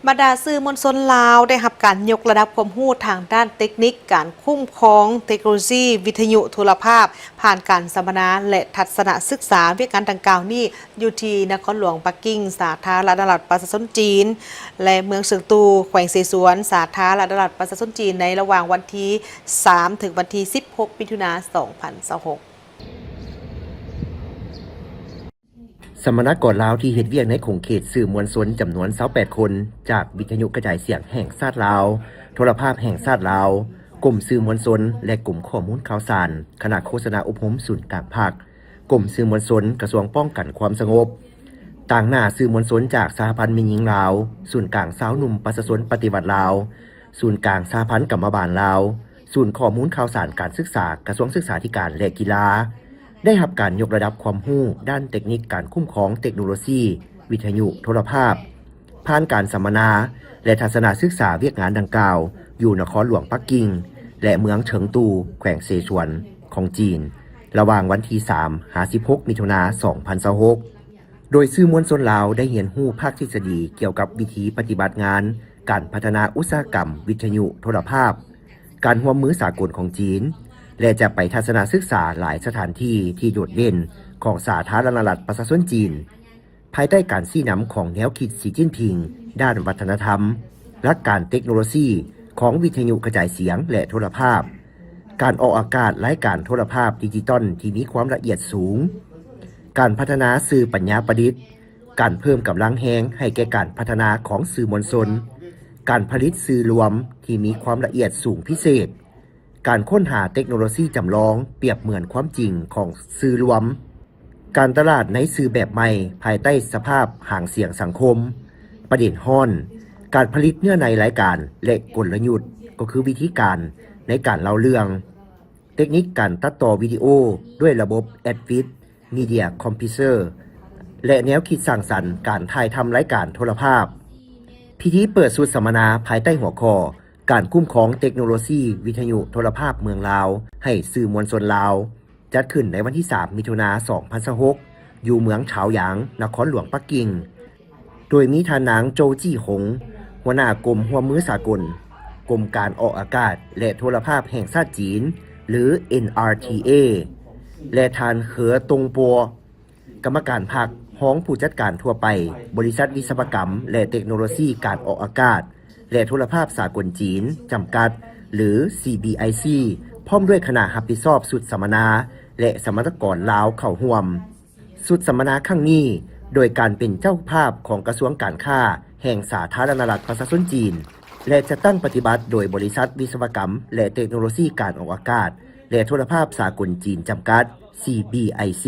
บรรดาสื่อมวลชนลาวได้รับการยกระดับความรู้ทางด้านเทคนิคการคุ้มครองเทคโนโลยีวิทยุโทรภาพผ่านการสัมมนาและทัศนศึกษาวิการดังกล่าวนี้อยู่ที่นครหลวงปักกิ่งสาธารณรัฐประชาชนจีนและเมืองเซิงตูแขวงเสฉวนสาธารณรัฐประชาชนจีนในระหว่างวันที่3ถึงวันที่16มิถุนายน2026สัมมนากรลาวที่เฮ็ดเวียกในของเขตสื่อมวลชนจำนวน28คนจากวิทยุกระจายเสียงแห่งชาติลาวโทรภาพแห่งชาติลาวกลุ่มสื่อมวลชนและกลุ่มข้อมูลข่าวสารคณะโฆษณาอบรมศูนย์กลางภาคกลุ่มสื่อมวลชนกระทรวงป้องกันความสงบต่างหน้าสื่อมวลชนจากสหพันธ์แม่หญิงลาวศูนย์กลางสาวหนุ่มประชาชนปฏิวัติลาวศูนย์กลางสหพันธ์กรรมบาลลาวศูนย์ข้อมูลข่าวสารการศึกษากระทรวงศึกษาธิการและกีฬาได้รับการยกระดับความรู้ด้านเทคนิคการคุ้มครองเทคโนโลยีวิทยุโทรภาพผ่านการสัมมนาและทัศนศึกษาเวียกงานดังกล่าวอยู่นครหลวงปักกิ่งและเมืองเฉิงตูแขวงเสฉวนของจีนระหว่างวันที่3-16มิถุนายน2026โดยสื่อมวลชนลาวได้เรียนรู้ภาคทฤษฎีเกี่ยวกับวิธีปฏิบัติงานการพัฒนาอุตสาหกรรมวิทยุโทรภาพการร่วมมือสากลของจีนและจะไปทัศนศึกษาหลายสถานที่ที่โดดเด่นของสาธารณรัฐประชาชนจีนภายใต้การชี้นำของแนวคิดสีจิ้นผิงด้านวัฒนธรรมหลักการเทคโนโลยีของวิทยุกระจายเสียงและโทรภาพการออกอากาศรายการโทรภาพดิจิตอลที่มีความละเอียดสูงการพัฒนาสื่อปัญญาประดิษฐ์การเพิ่มกำลังแรงให้แก่การพัฒนาของสื่อมวลชนการผลิตสื่อรวมที่มีความละเอียดสูงพิเศษการค้นหาเทคโนโลยีจำลองเปรียบเหมือนความจริงของสื่อรวมการตลาดในสื่อแบบใหม่ภายใต้สภาพห่างเสียงสังคมประเด็นฮ้อนการผลิตเนื้อในรายการและกลยุทธ์ก็คือวิธีการในการเล่าเรื่องเทคนิคการตัดต่อวิดีโอด้วยระบบ Advanced Media Composer และแนวคิดสร้างสรรค์การถ่ายทำรายการโทรภาพพิธีเปิดสุดสัมมนาภายใต้หัวข้อการคุ้มครองเทคโนโลยีวิทยุโทรภาพเมืองลาวให้สื่อมวลชนลาวจัดขึ้นในวันที่3มิถุนายน2026อยู่เมืองฉาวหยางนครหลวงปักกิ่งโดยมีท่านนางโจจี้หงหัวหน้ากรมร่วมมือสากลกรมการออกอากาศและโทรภาพแห่งชาติจีนหรือ NRTA และท่านเหอตงปัวกรรมการภาคห้องผู้จัดการทั่วไปบริษัทวิศวกรรมและเทคโนโลยีการออกอากาศและโทรภาพสากลจีนจำกัดหรือ CBIC พร้อมด้วยคณะรับผิดชอบสุดสัมมนาและสมรกรลาวเข้าร่วมสุดสัมมนาครั้งนี้โดยการเป็นเจ้าภาพของกระทรวงการค้าแห่งสาธารณรัฐประชาชนจีนและจะตั้งปฏิบัติโดยบริษัทวิศวกรรมและเทคโนโลยีการออกอากาศและโทรภาพสากลจีนจำกัด CBIC